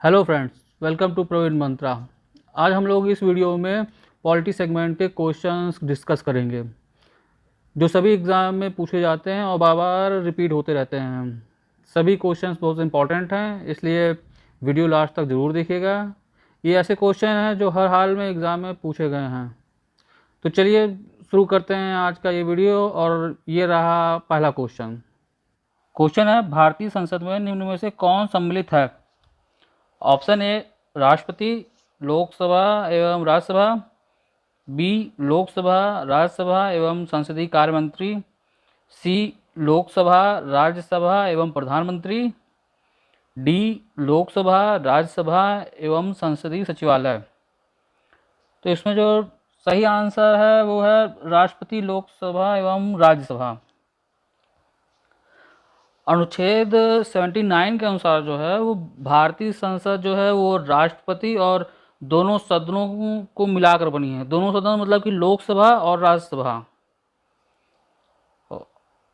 Hello friends, welcome to Praveen Mantra. आज हम लोग इस वीडियो में पॉलिटी सेगमेंट के क्वेश्चंस डिस्कस करेंगे जो सभी एग्ज़ाम में पूछे जाते हैं और बार बार रिपीट होते रहते हैं। सभी क्वेश्चंस बहुत इंपॉर्टेंट हैं, इसलिए वीडियो लास्ट तक ज़रूर देखिएगा। ये ऐसे क्वेश्चन हैं जो हर हाल में एग्ज़ाम में पूछे गए हैं। तो चलिए शुरू करते हैं आज का ये वीडियो। और ये रहा पहला क्वेश्चन। क्वेश्चन है, भारतीय संसद में निम्न में से कौन सम्मिलित है? ऑप्शन ए राष्ट्रपति, लोकसभा एवं राज्यसभा, बी लोकसभा, राज्यसभा एवं संसदीय कार्य मंत्री, सी लोकसभा, राज्यसभा एवं प्रधानमंत्री, डी लोकसभा, राज्यसभा एवं संसदीय सचिवालय। तो इसमें जो सही आंसर है वो है राष्ट्रपति, लोकसभा एवं राज्यसभा। अनुच्छेद 79 के अनुसार जो है वो भारतीय संसद जो है वो राष्ट्रपति और दोनों सदनों को मिलाकर बनी है। दोनों सदन मतलब कि लोकसभा और राज्यसभा।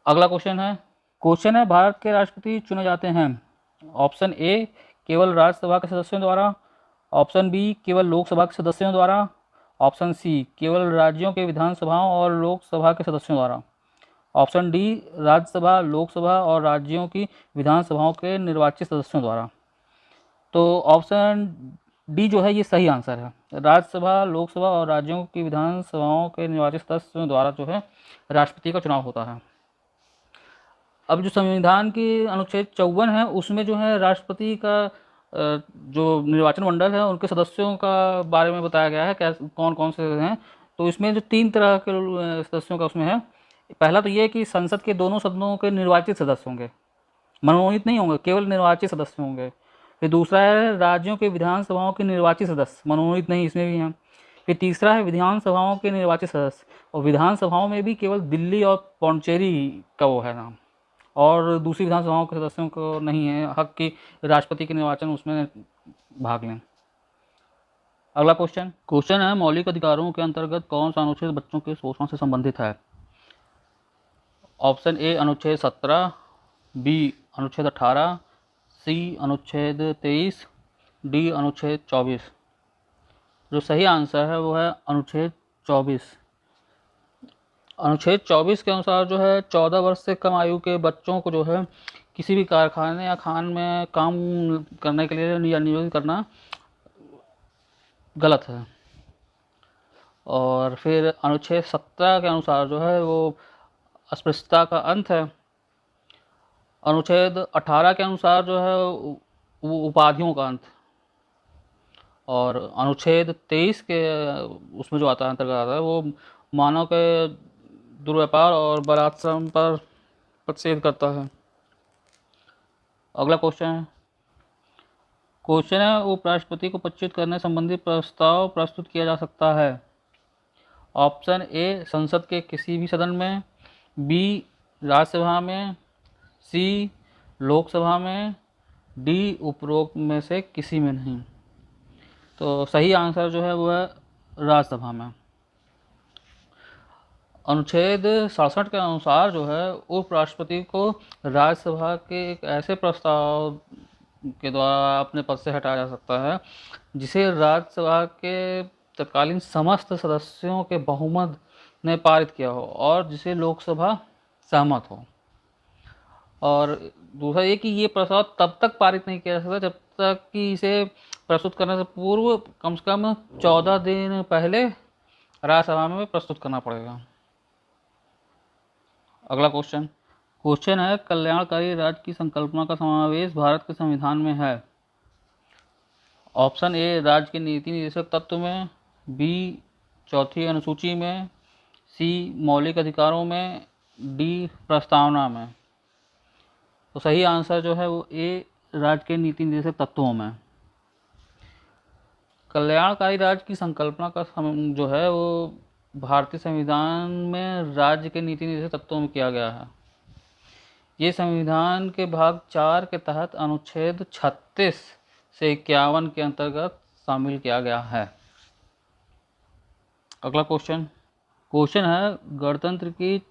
अगला क्वेश्चन है भारत के राष्ट्रपति चुने जाते हैं? ऑप्शन ए केवल राज्यसभा के सदस्यों द्वारा, ऑप्शन बी केवल लोकसभा के सदस्यों द्वारा, ऑप्शन सी केवल राज्यों के विधानसभाओं और लोकसभा के सदस्यों द्वारा, ऑप्शन डी राज्यसभा, लोकसभा और राज्यों की विधानसभाओं के निर्वाचित सदस्यों द्वारा। तो ऑप्शन डी जो है ये सही आंसर है। राज्यसभा, लोकसभा और राज्यों की विधानसभाओं के निर्वाचित सदस्यों द्वारा जो है राष्ट्रपति का चुनाव होता है। अब जो संविधान की अनुच्छेद 54 है उसमें जो है राष्ट्रपति का जो निर्वाचन मंडल है उनके सदस्यों का बारे में बताया गया है, क्या कौन कौन से हैं। तो इसमें जो 3 तरह के सदस्यों का उसमें है। पहला तो ये कि संसद के दोनों सदनों के निर्वाचित सदस्य होंगे, मनोनीत नहीं होंगे, केवल निर्वाचित सदस्य होंगे। फिर दूसरा है राज्यों के विधानसभाओं के निर्वाचित सदस्य, मनोनीत नहीं, इसमें भी हैं। फिर तीसरा है विधानसभाओं के निर्वाचित सदस्य, और विधानसभाओं में भी केवल दिल्ली और पौंडचेरी का वो है नाम, और दूसरी विधानसभाओं के सदस्यों को नहीं है हक कि राष्ट्रपति के निर्वाचन उसमें भाग लें। अगला क्वेश्चन है, मौलिक अधिकारों के अंतर्गत कौन सा अनुच्छेद बच्चों के शोषण से संबंधित है? ऑप्शन ए अनुच्छेद 17, बी अनुच्छेद 18, सी अनुच्छेद 23, डी अनुच्छेद 24। जो सही आंसर है वो है अनुच्छेद 24। अनुच्छेद 24 के अनुसार जो है 14 वर्ष से कम आयु के बच्चों को जो है किसी भी कारखाने या खान में काम करने के लिए या नियोजित करना गलत है। और फिर अनुच्छेद 17 के अनुसार जो है वो अस्पृश्यता का अंत है। अनुच्छेद 18 के अनुसार जो है वो उपाधियों का अंत। और अनुच्छेद 23 के उसमें जो आता है अंतर्गत आता है वो मानव के दुर्व्यापार और बलात्संग पर प्रतिषेध करता है। अगला क्वेश्चन है उपराष्ट्रपति को पदच्युत करने संबंधी प्रस्ताव प्रस्तुत किया जा सकता है? ऑप्शन ए संसद के किसी भी सदन में, बी राज्यसभा में, सी लोकसभा में, डी उपरोक्त में से किसी में नहीं। तो सही आंसर जो है वो है राज्यसभा में। अनुच्छेद 67 के अनुसार जो है उपराष्ट्रपति को राज्यसभा के एक ऐसे प्रस्ताव के द्वारा अपने पद से हटाया जा सकता है जिसे राज्यसभा के तत्कालीन समस्त सदस्यों के बहुमत ने पारित किया हो और जिसे लोकसभा सहमत हो। और दूसरा ये कि ये प्रस्ताव तब तक पारित नहीं किया जा सकता जब तक कि इसे प्रस्तुत करने से पूर्व कम से कम 14 दिन पहले राज्यसभा में प्रस्तुत करना पड़ेगा। अगला क्वेश्चन है, कल्याणकारी राज्य की संकल्पना का समावेश भारत के संविधान में है? ऑप्शन ए राज्य के नीति निर्देशक तत्व में, बी चौथी अनुसूची में, सी मौलिक अधिकारों में, डी प्रस्तावना में। तो सही आंसर जो है वो ए राज्य के नीति निर्देशक तत्वों में। कल्याणकारी राज्य की संकल्पना का जो है वो भारतीय संविधान में राज्य के नीति निर्देशक तत्वों में किया गया है। ये संविधान के भाग 4 के तहत अनुच्छेद 36 से 51 के अंतर्गत शामिल किया गया है। अगला क्वेश्चन है, गणतंत्र की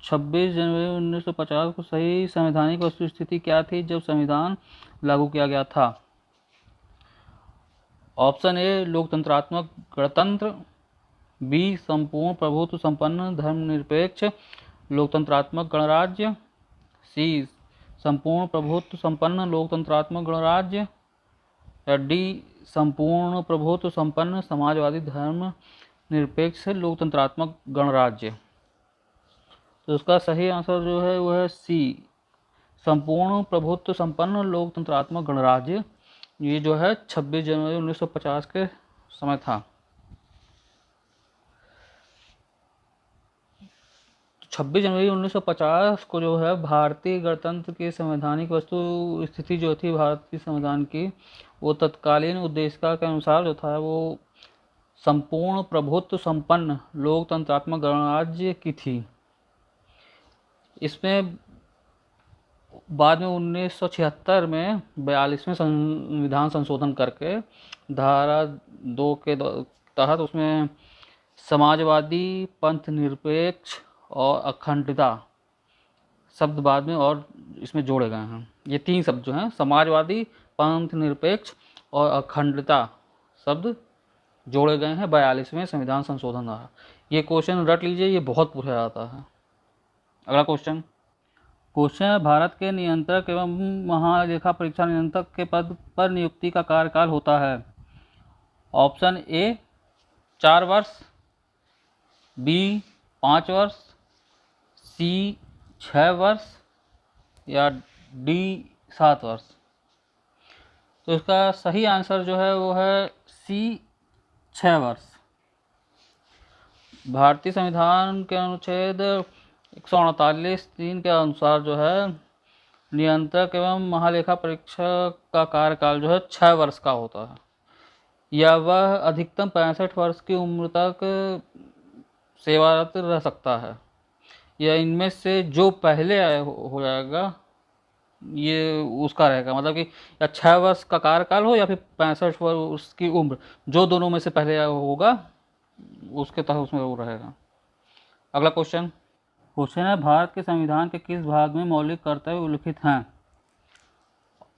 26 जनवरी 1950 को सही संवैधानिक वस्तुस्थिति क्या थी जब संविधान लागू किया गया था? ऑप्शन ए लोकतंत्रात्मक गणतंत्र, बी संपूर्ण प्रभुत्व संपन्न धर्मनिरपेक्ष लोकतंत्रात्मक गणराज्य, सी संपूर्ण प्रभुत्व संपन्न लोकतंत्रात्मक गणराज्य, या डी संपूर्ण प्रभुत्व संपन्न समाजवादी धर्म निरपेक्ष लोकतंत्रात्मक गणराज्य। तो उसका सही आंसर जो है वो है सी संपूर्ण प्रभुत्व संपन्न लोकतंत्रात्मक गणराज्य। ये जो है 26 जनवरी 1950 के समय था। 26 जनवरी 1950 को जो है भारतीय गणतंत्र की संवैधानिक वस्तु स्थिति जो थी भारतीय संविधान की, वो तत्कालीन उद्देशिका के अनुसार जो था वो संपूर्ण प्रभुत्व संपन्न लोकतंत्रात्मक गणराज्य की थी। इसमें बाद में 1976 में 42वें संविधान संशोधन करके धारा 2 के तहत उसमें समाजवादी, पंथ निरपेक्ष और अखंडता शब्द बाद में और इसमें जोड़े गए हैं। ये 3 शब्द जो हैं समाजवादी, पंथ निरपेक्ष और अखंडता शब्द जोड़े गए हैं 42वें संविधान संशोधन द्वारा। ये क्वेश्चन रट लीजिए, ये बहुत पूछा जाता है। अगला क्वेश्चन है भारत के नियंत्रक एवं महालेखा परीक्षा नियंत्रक के पद पर नियुक्ति का कार्यकाल होता है। ऑप्शन ए 4 वर्ष, बी 5 वर्ष, सी 6 वर्ष या डी 7 वर्ष। तो इसका सही आंसर जो है वो है सी 6 वर्ष। भारतीय संविधान के अनुच्छेद 148(3) के अनुसार जो है नियंत्रक एवं महालेखा परीक्षक का कार्यकाल जो है 6 वर्ष का होता है, या वह अधिकतम 65 वर्ष की उम्र तक सेवारत रह सकता है, या इनमें से जो पहले हो जाएगा ये उसका रहेगा। मतलब कि या 6 वर्ष का कार्यकाल हो या फिर 65 वर्ष की उम्र, जो दोनों में से पहले होगा उसके तहत उसमें वो रहेगा। अगला क्वेश्चन है भारत के संविधान के किस भाग में मौलिक कर्तव्य उल्लिखित हैं।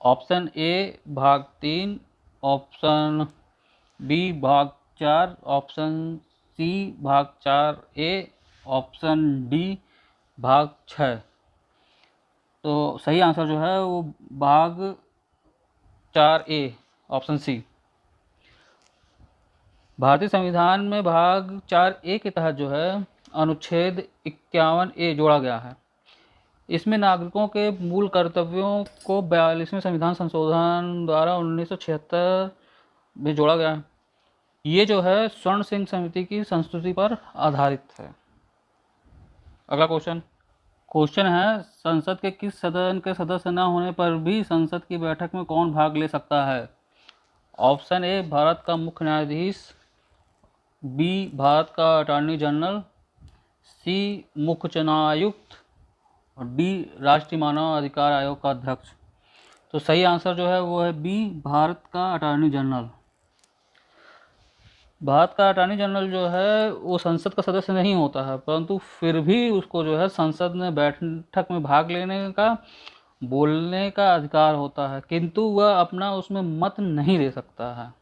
ऑप्शन ए भाग 3, ऑप्शन बी भाग 4, ऑप्शन सी भाग 4A, ऑप्शन डी भाग 6। तो सही आंसर जो है वो भाग 4A, ऑप्शन सी। भारतीय संविधान में भाग 4A के तहत जो है अनुच्छेद 51A जोड़ा गया है। इसमें नागरिकों के मूल कर्तव्यों को 42वें संविधान संशोधन द्वारा 1976 में जोड़ा गया है। ये जो है स्वर्ण सिंह समिति की संस्तुति पर आधारित है। अगला क्वेश्चन है संसद के किस सदन के सदस्य न होने पर भी संसद की बैठक में कौन भाग ले सकता है। ऑप्शन ए भारत का मुख्य न्यायाधीश, बी भारत का अटॉर्नी जनरल, सी मुख्य चुनाव आयुक्त और डी राष्ट्रीय मानव अधिकार आयोग का अध्यक्ष। तो सही आंसर जो है वो है बी भारत का अटॉर्नी जनरल। भारत का अटॉर्नी जनरल जो है वो संसद का सदस्य नहीं होता है, परंतु फिर भी उसको जो है संसद में बैठक में भाग लेने का, बोलने का अधिकार होता है, किंतु वह अपना उसमें मत नहीं दे सकता है।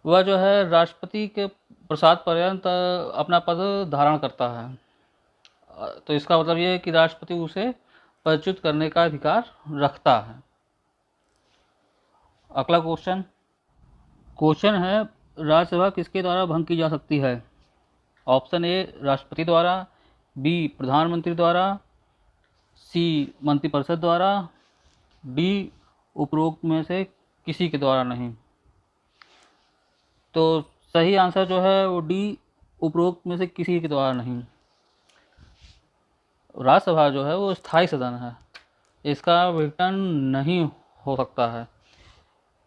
वह जो है राष्ट्रपति के प्रसाद पर्यंत अपना पद धारण करता है। तो इसका मतलब ये है कि राष्ट्रपति उसे पदच्युत करने का अधिकार रखता है। अगला क्वेश्चन है राज्यसभा किसके द्वारा भंग की जा सकती है। ऑप्शन ए राष्ट्रपति द्वारा, बी प्रधानमंत्री द्वारा, सी मंत्रिपरिषद द्वारा, डी उपरोक्त में से किसी के द्वारा नहीं। तो सही आंसर जो है वो डी उपरोक्त में से किसी के द्वारा नहीं। राज्यसभा जो है वो स्थायी सदन है, इसका विघटन नहीं हो सकता है।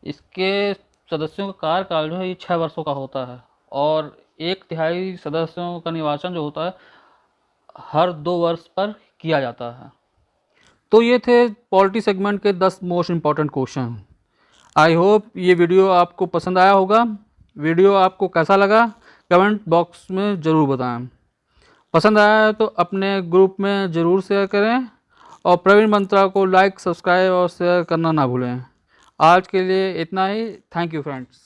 इसके सदस्यों का कार्यकाल जो है ये 6 वर्षों का होता है और 1/3 सदस्यों का निर्वाचन जो होता है हर 2 वर्ष पर किया जाता है। तो ये थे पॉलिटी सेगमेंट के 10 most important question. I hope ये वीडियो आपको पसंद आया होगा। वीडियो आपको कैसा लगा कमेंट बॉक्स में ज़रूर बताएं। पसंद आया तो अपने ग्रुप में ज़रूर शेयर करें और प्रवीण मंत्रा को लाइक, सब्सक्राइब और शेयर करना ना भूलें। आज के लिए इतना ही। Thank you friends.